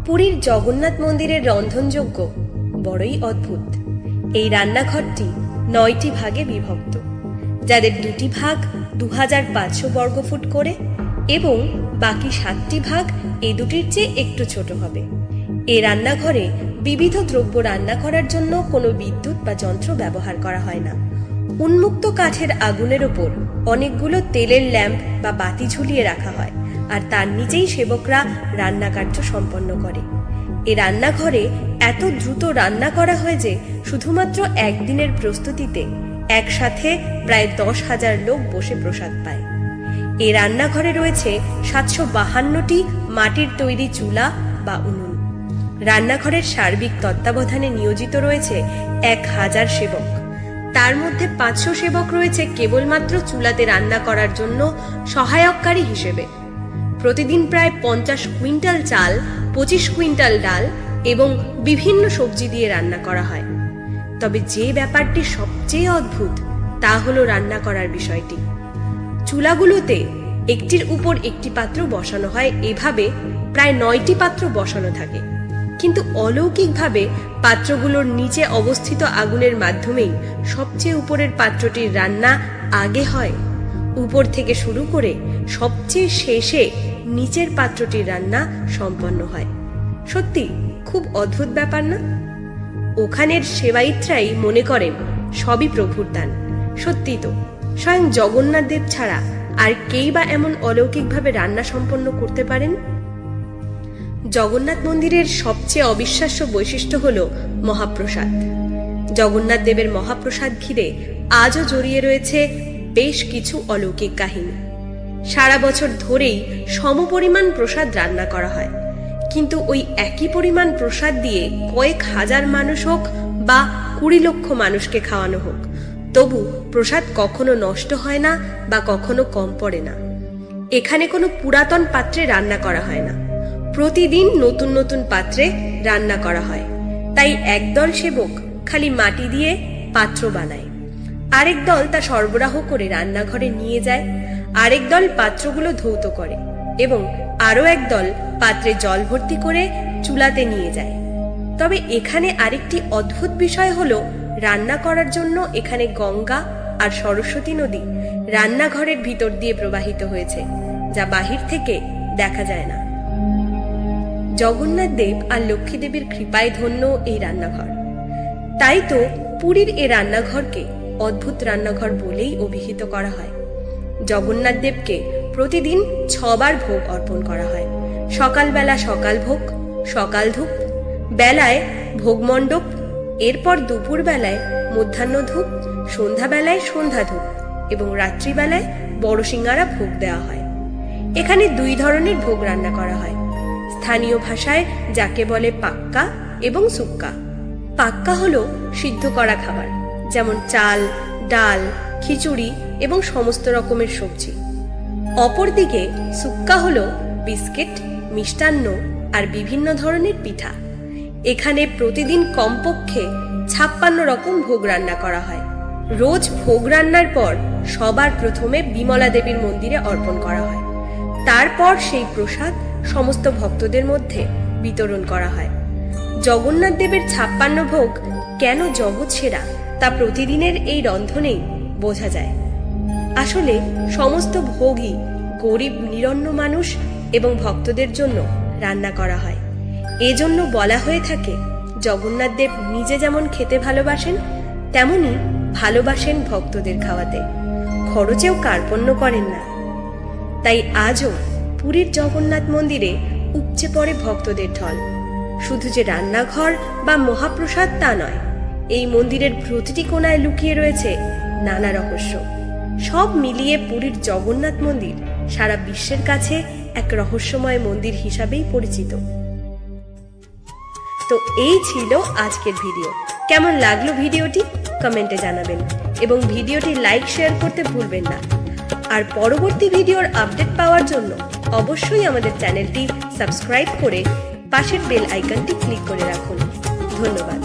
পুরীর জগন্নাথ মন্দিরের রন্ধনযজ্ঞ বড়ই অদ্ভুত। এই রান্নাঘরটি ৯টি ভাগে বিভক্ত, যাদের ২টি ভাগ ২৫০০ বর্গফুট করে এবং বাকি ৭টি ভাগ এই দুটির চেয়ে একটু ছোট হবে। এই রান্নাঘরে বিবিধ দ্রব্য রান্না করার জন্য কোনো বিদ্যুৎ বা যন্ত্র ব্যবহার করা হয় না। উন্মুক্ত কাঠের আগুনের ওপর অনেকগুলো তেলের ল্যাম্প বা বাতি ঝুলিয়ে রাখা হয়, আর তার নিচেই সেবকরা রান্নাকার্য সম্পন্ন করে। এই রান্নাঘরে এত দ্রুত রান্না করা হয় যে শুধুমাত্র একদিনের প্রস্তুতিতে একসাথে প্রায় ১০,০০০ লোক বসে প্রসাদ পায়। এই রান্নাঘরে রয়েছে ৭৫২টি মাটির তৈরি চুলা বা উনুন। রান্নাঘরের সার্বিক তত্ত্বাবধানে নিয়োজিত রয়েছে ১,০০০ সেবক। তার মধ্যে ৫০০ সেবক রয়েছে কেবলমাত্র চুলাতে রান্না করার জন্য সহায়ককারী হিসেবে। প্রতিদিন প্রায় ৫০ কুইন্টাল চাল, ২৫ কুইন্টাল ডাল এবং বিভিন্ন সবজি দিয়ে রান্না করা হয়। তবে যে ব্যাপারটি সবচেয়ে অদ্ভুত তা হলো রান্না করার বিষয়টি। চুলাগুলোতে একটির উপর একটি পাত্র বসানো হয়, এভাবে প্রায় ৯টি পাত্র বসানো থাকে। কিন্তু অলৌকিকভাবে পাত্রগুলোর নিচে অবস্থিত আগুনের মাধ্যমেই সবচেয়ে উপরের পাত্রটির রান্না আগে হয়। উপর থেকে শুরু করে সবচেয়ে শেষে নিচের পাত্রটির রান্না সম্পন্ন হয়। সত্যি খুব অদ্ভুত ব্যাপার না? ওখানের সেবায়িত্রাই মনে করেন সবই প্রভুর দান। সত্যি তো, স্বয়ং জগন্নাথ দেব ছাড়া আর কেই বা এমন অলৌকিকভাবে রান্না সম্পন্ন করতে পারেন? জগন্নাথ মন্দিরের সবচেয়ে অবিশ্বাস্য বৈশিষ্ট্য হল মহাপ্রসাদ। জগন্নাথ দেবের মহাপ্রসাদ ঘিরে আজও জড়িয়ে রয়েছে বেশ কিছু অলৌকিক কাহিনী। সারা বছর ধরেই সমপরিমাণ প্রসাদ রান্না করা হয়, কিন্তু ওই একই পরিমাণ প্রসাদ দিয়ে কয়েক হাজার মানুষ হোক বা ২০ লক্ষ মানুষকে খাওয়ানো হোক, তবু প্রসাদ কখনো নষ্ট হয় না বা কখনো কম পড়ে না। এখানে কোনো পুরাতন পাত্রে রান্না করা হয় না, প্রতিদিন নতুন নতুন পাত্রে রান্না করা হয়। তাই একদল সেবক খালি মাটি দিয়ে পাত্র বানায়, আরেক দল তা সরবরাহ করে রান্নাঘরে নিয়ে যায়, আরেক দল পাত্রগুলো ধৌত করে এবং আরো একদল পাত্রে জল ভর্তি করে চুলাতে নিয়ে যায়। তবে এখানে আরেকটি অদ্ভুত বিষয় হলো, রান্না করার জন্য এখানে গঙ্গা আর সরস্বতী নদী রান্নাঘরের ভিতর দিয়ে প্রবাহিত হয়েছে, যা বাহির থেকে দেখা যায় না। জগন্নাথ দেব আর লক্ষ্মী দেবীর কৃপায় ধন্য এই রান্নাঘর। তাই তো পুরীর এই রান্নাঘরকে অদ্ভুত রান্নাঘর বলেই অভিহিত করা হয়। জগন্নাথ দেবকে প্রতিদিন ৬ বার ভোগ অর্পণ করা হয়। সকালবেলা সকাল ভোগ, সকাল ধূপ, বেলায় ভোগমণ্ডপ, এরপর দুপুর বেলায় মধ্যাহ্ন ধূপ, সন্ধ্যাবেলায় সন্ধ্যা ধূপ এবং রাত্রিবেলায় বড় সিঙ্গারা ভোগ দেওয়া হয়। এখানে ২ ধরনের ভোগ রান্না করা হয়, স্থানীয় ভাষায় যাকে বলে পাক্কা এবং সুক্কা। পাক্কা হলো সিদ্ধ করা খাবার, যেমন চাল, ডাল, খিচুড়ি এবং সমস্ত রকমের সবজি। অপরদিকে সুক্কা হলো বিস্কিট, মিষ্টান্ন আর বিভিন্ন ধরনের পিঠা। এখানে প্রতিদিন কমপক্ষে ৫৬ রকম ভোগ রান্না করা হয়। রোজ ভোগ রান্নার পর সবার প্রথমে বিমলা দেবীর মন্দিরে অর্পণ করা হয়। তারপর সেই প্রসাদ সমস্ত ভক্তদের মধ্যে বিতরণ করা হয়। জগন্নাথ দেবের ৫৬ ভোগ কেন জগৎ সেরা তা প্রতিদিনের এই রন্ধনেই বোঝা যায়। আসলে সমস্ত ভোগই গরিব নিরন্ন মানুষ এবং ভক্তদের জন্য রান্না করা হয়। এজন্য বলা হয়ে থাকে, জগন্নাথ দেব নিজে যেমন খেতে ভালোবাসেন, তেমনি ভালোবাসেন ভক্তদের খাওয়াতে, খরচেও কার্পণ্য করেন না। তাই আজও পুরীর জগন্নাথ মন্দিরে উপচে পড়ে ভক্তদের ঢল। শুধু যে রান্নাঘর বা মহাপ্রসাদ তা নয়, এই মন্দিরের প্রতিটি কোণায় লুকিয়ে রয়েছে নানা রহস্য। সব মিলিয়ে পুরীর জগন্নাথ মন্দির সারা বিশ্বের কাছে এক রহস্যময় মন্দির হিসাবেই পরিচিত। তো এই ছিল আজকের ভিডিও। কেমন লাগলো ভিডিওটি কমেন্টে জানাবেন এবং ভিডিওটি লাইক শেয়ার করতে ভুলবেন না। আর পরবর্তী ভিডিওর আপডেট পাওয়ার জন্য অবশ্যই আমাদের চ্যানেলটি সাবস্ক্রাইব করে পাশের বেল আইকনটি ক্লিক করে রাখুন। ধন্যবাদ।